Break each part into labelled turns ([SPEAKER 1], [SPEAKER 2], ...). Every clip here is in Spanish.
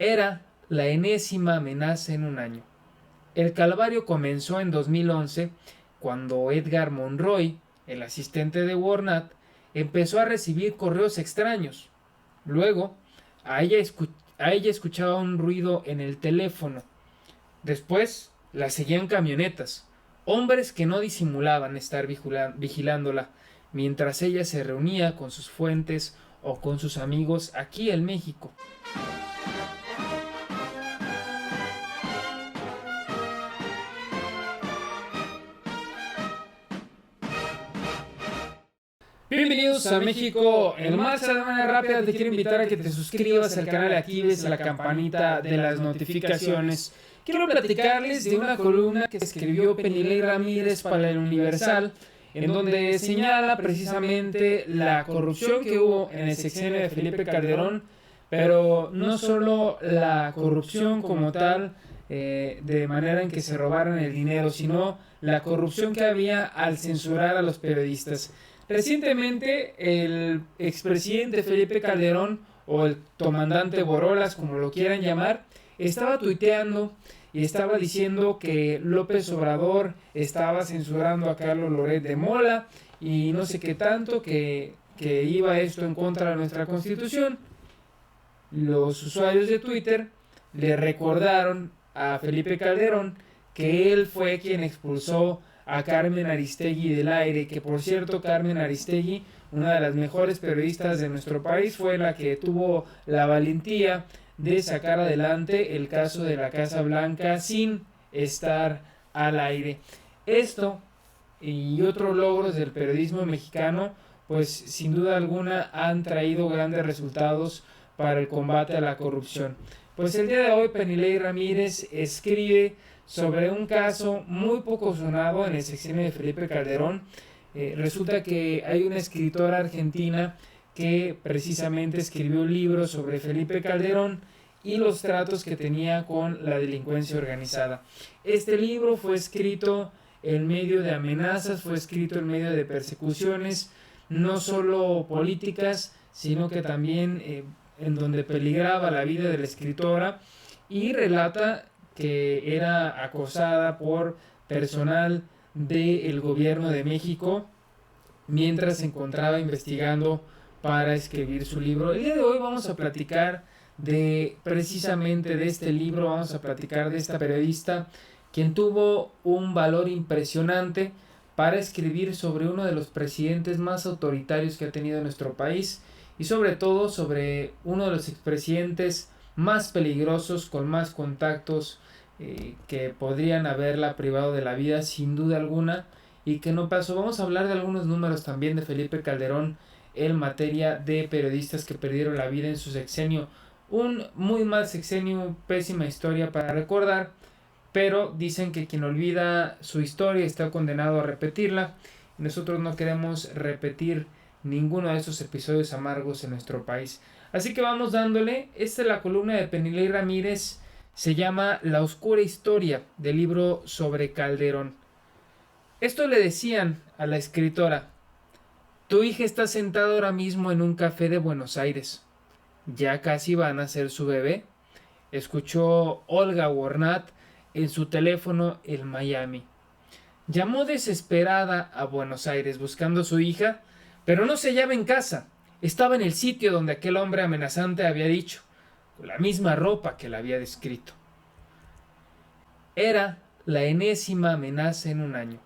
[SPEAKER 1] Era la enésima amenaza en un año. El calvario comenzó en 2011, cuando Edgar Monroy, el asistente de Warnat, empezó a recibir correos extraños. Luego, a ella escuchaba un ruido en el teléfono. Después, la seguían camionetas, hombres que no disimulaban estar vigilándola, mientras ella se reunía con sus fuentes o con sus amigos aquí en México. Bienvenidos a México en marcha. De manera rápida te quiero invitar a que te suscribas al canal y actives la campanita de las notificaciones. Quiero platicarles de una columna que escribió Penilei Ramírez para El Universal, en donde señala precisamente la corrupción que hubo en el sexenio de Felipe Calderón, pero no solo la corrupción como tal, de manera en que se robaran el dinero, sino la corrupción que había al censurar a los periodistas. Recientemente, el expresidente Felipe Calderón, o el comandante Borolas, como lo quieran llamar, estaba tuiteando y estaba diciendo que López Obrador estaba censurando a Carlos Loret de Mola y no sé qué tanto, que iba esto en contra de nuestra Constitución. Los usuarios de Twitter le recordaron a Felipe Calderón que él fue quien expulsó a Carmen Aristegui del aire, que por cierto Carmen Aristegui, una de las mejores periodistas de nuestro país, fue la que tuvo la valentía de sacar adelante el caso de la Casa Blanca sin estar al aire. Esto y otros logros del periodismo mexicano, pues sin duda alguna han traído grandes resultados para el combate a la corrupción. Pues el día de hoy Penilei Ramírez escribe sobre un caso muy poco sonado en el sexenio de Felipe Calderón. Resulta que hay una escritora argentina que precisamente escribió un libro sobre Felipe Calderón y los tratos que tenía con la delincuencia organizada. Este libro fue escrito en medio de amenazas, fue escrito en medio de persecuciones, no solo políticas, sino que también en donde peligraba la vida de la escritora, y relata que era acosada por personal del gobierno de México mientras se encontraba investigando para escribir su libro. El día de hoy vamos a platicar precisamente de este libro, vamos a platicar de esta periodista quien tuvo un valor impresionante para escribir sobre uno de los presidentes más autoritarios que ha tenido nuestro país y sobre todo sobre uno de los expresidentes más peligrosos, con más contactos, que podrían haberla privado de la vida sin duda alguna y que no pasó. Vamos a hablar de algunos números también de Felipe Calderón en materia de periodistas que perdieron la vida en su sexenio. Un muy mal sexenio, pésima historia para recordar, pero dicen que quien olvida su historia está condenado a repetirla. Nosotros no queremos repetir ninguno de esos episodios amargos en nuestro país. Así que vamos dándole. Esta es la columna de Penilei Ramírez. Se llama La oscura historia del libro sobre Calderón. Esto le decían a la escritora: tu hija está sentada ahora mismo en un café de Buenos Aires. Ya casi va a nacer su bebé. Escuchó Olga Warnat en su teléfono en Miami. Llamó desesperada a Buenos Aires buscando a su hija, pero no se hallaba en casa. Estaba en el sitio donde aquel hombre amenazante había dicho, con la misma ropa que la había descrito. Era la enésima amenaza en un año.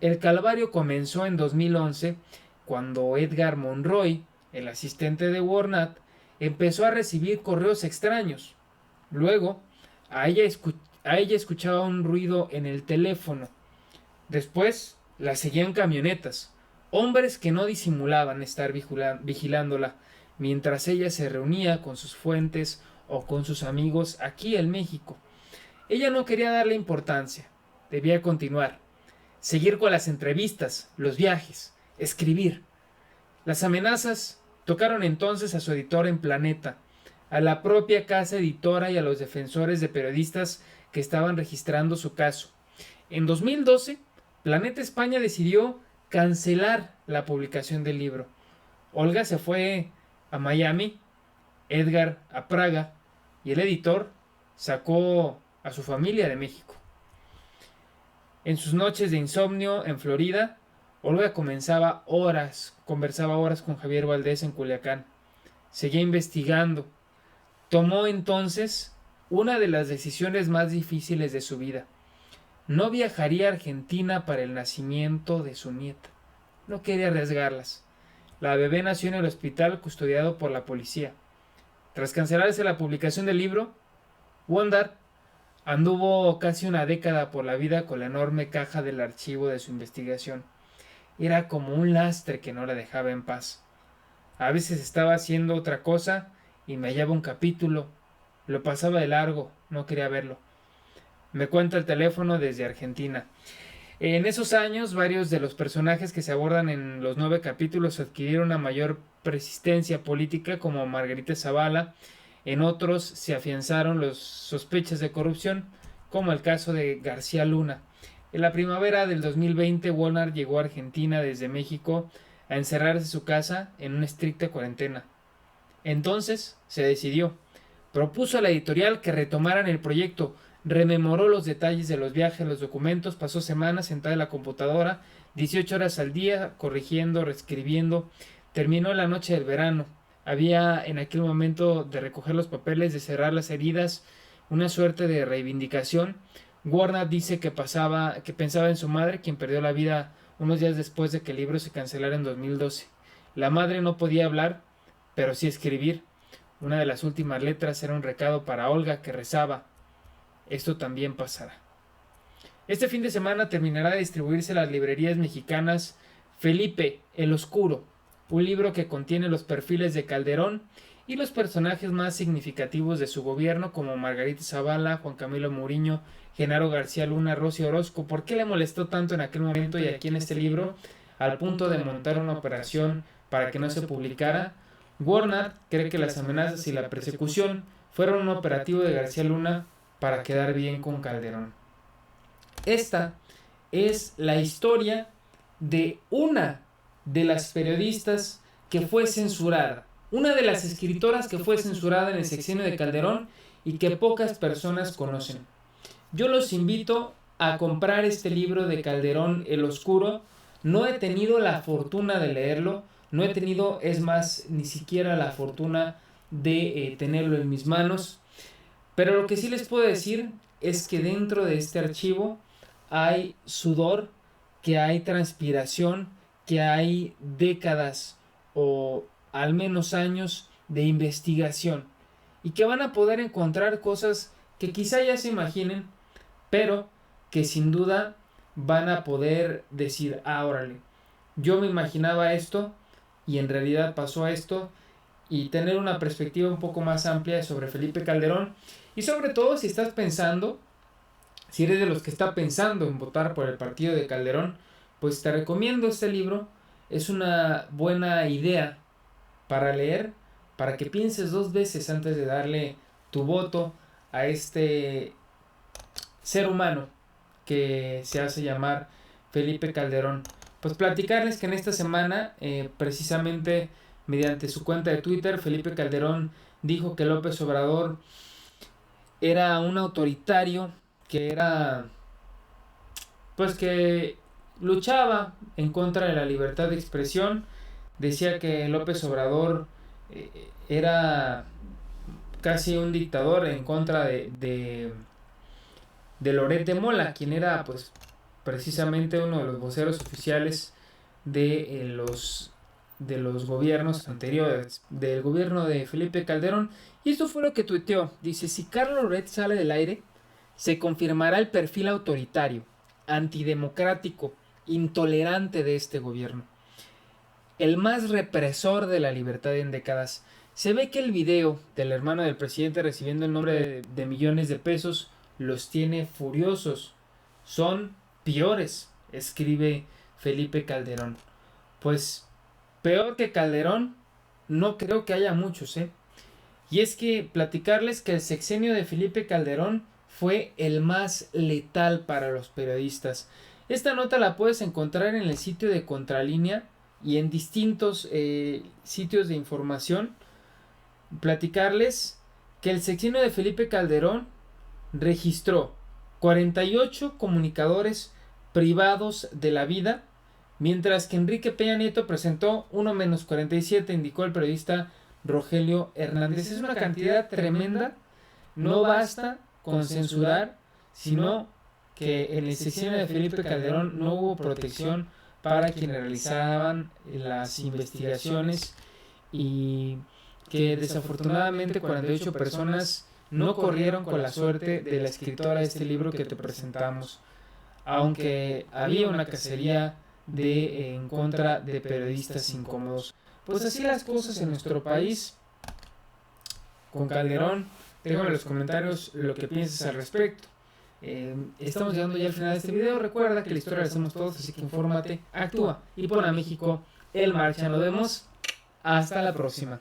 [SPEAKER 1] El calvario comenzó en 2011, cuando Edgar Monroy, el asistente de Warnat, empezó a recibir correos extraños. Luego, a ella escuchaba un ruido en el teléfono. Después, la seguían camionetas, hombres que no disimulaban estar vigilándola, mientras ella se reunía con sus fuentes o con sus amigos aquí en México. Ella no quería darle importancia, debía continuar, seguir con las entrevistas, los viajes, escribir. Las amenazas tocaron entonces a su editor en Planeta, a la propia casa editora y a los defensores de periodistas que estaban registrando su caso. En 2012, Planeta España decidió cancelar la publicación del libro. Olga se fue a Miami, Edgar a Praga, y el editor sacó a su familia de México. En sus noches de insomnio en Florida, Olga conversaba horas con Javier Valdés en Culiacán. Seguía investigando. Tomó entonces una de las decisiones más difíciles de su vida. No viajaría a Argentina para el nacimiento de su nieta. No quería arriesgarlas. La bebé nació en el hospital custodiado por la policía. Tras cancelarse la publicación del libro, Wondar anduvo casi una década por la vida con la enorme caja del archivo de su investigación. Era como un lastre que no la dejaba en paz. A veces estaba haciendo otra cosa y me hallaba un capítulo. Lo pasaba de largo, no quería verlo. Me cuenta el teléfono desde Argentina. En esos años, varios de los personajes que se abordan en los 9 capítulos adquirieron una mayor persistencia política, como Margarita Zavala. En otros se afianzaron las sospechas de corrupción, como el caso de García Luna. En la primavera del 2020, Wolnar llegó a Argentina desde México a encerrarse en su casa en una estricta cuarentena. Entonces se decidió. Propuso a la editorial que retomaran el proyecto. Rememoró los detalles de los viajes, los documentos, pasó semanas sentada en la computadora, 18 horas al día, corrigiendo, reescribiendo. Terminó la noche del verano. Había en aquel momento de recoger los papeles, de cerrar las heridas, una suerte de reivindicación. Warner dice que pensaba en su madre, quien perdió la vida unos días después de que el libro se cancelara en 2012. La madre no podía hablar, pero sí escribir. Una de las últimas letras era un recado para Olga que rezaba: esto también pasará. Este fin de semana terminará de distribuirse en las librerías mexicanas Felipe, el Oscuro, un libro que contiene los perfiles de Calderón y los personajes más significativos de su gobierno, como Margarita Zavala, Juan Camilo Muriño, Genaro García Luna, Rosy Orozco. ¿Por qué le molestó tanto en aquel momento y aquí en este libro, al punto de montar una operación para que no se publicara? Warner cree que las amenazas y la persecución fueron un operativo de García Luna para quedar bien con Calderón. Esta es la historia de una de las periodistas que fue censurada, una de las escritoras que fue censurada en el sexenio de Calderón y que pocas personas conocen. Yo los invito a comprar este libro de Calderón, El Oscuro. No he tenido la fortuna de leerlo, no he tenido, es más, ni siquiera la fortuna de tenerlo en mis manos, pero lo que sí les puedo decir es que dentro de este archivo hay sudor, que hay transpiración, que hay décadas o al menos años de investigación y que van a poder encontrar cosas que quizá ya se imaginen, pero que sin duda van a poder decir: ah, órale, yo me imaginaba esto y en realidad pasó esto, y tener una perspectiva un poco más amplia sobre Felipe Calderón. Y sobre todo si estás pensando, si eres de los que está pensando en votar por el partido de Calderón, pues te recomiendo este libro. Es una buena idea para leer, para que pienses 2 veces antes de darle tu voto a este ser humano que se hace llamar Felipe Calderón. Pues platicarles que en esta semana, precisamente mediante su cuenta de Twitter, Felipe Calderón dijo que López Obrador era un autoritario, que era, pues, que luchaba en contra de la libertad de expresión. Decía que López Obrador era casi un dictador en contra de Loret de Mola, quien era, pues, precisamente uno de los voceros oficiales de los gobiernos anteriores, del gobierno de Felipe Calderón. Y esto fue lo que tuiteó. Dice: si Carlos Loret sale del aire, se confirmará el perfil autoritario, antidemocrático, intolerante de este gobierno, el más represor de la libertad en décadas. Se ve que el video del hermano del presidente recibiendo el nombre de millones de pesos los tiene furiosos. Son peores, escribe Felipe Calderón. Pues peor que Calderón no creo que haya muchos, Y es que platicarles que el sexenio de Felipe Calderón fue el más letal para los periodistas. Esta nota la puedes encontrar en el sitio de Contralínea y en distintos sitios de información. Platicarles que el sexenio de Felipe Calderón registró 48 comunicadores privados de la vida, mientras que Enrique Peña Nieto presentó uno menos 47, indicó el periodista Rogelio Hernández. Es una cantidad tremenda. No basta con censurar, sino que en el sexenio de Felipe Calderón no hubo protección para quienes realizaban las investigaciones, y que desafortunadamente 48 personas no corrieron con la suerte de la escritora de este libro que te presentamos, aunque había una cacería en contra de periodistas incómodos. Pues así las cosas en nuestro país con Calderón. Déjame en los comentarios lo que piensas al respecto. Estamos llegando ya al final de este video. Recuerda que la historia la hacemos todos, así que infórmate, actúa y pon a México en marcha. Nos vemos. Hasta la próxima.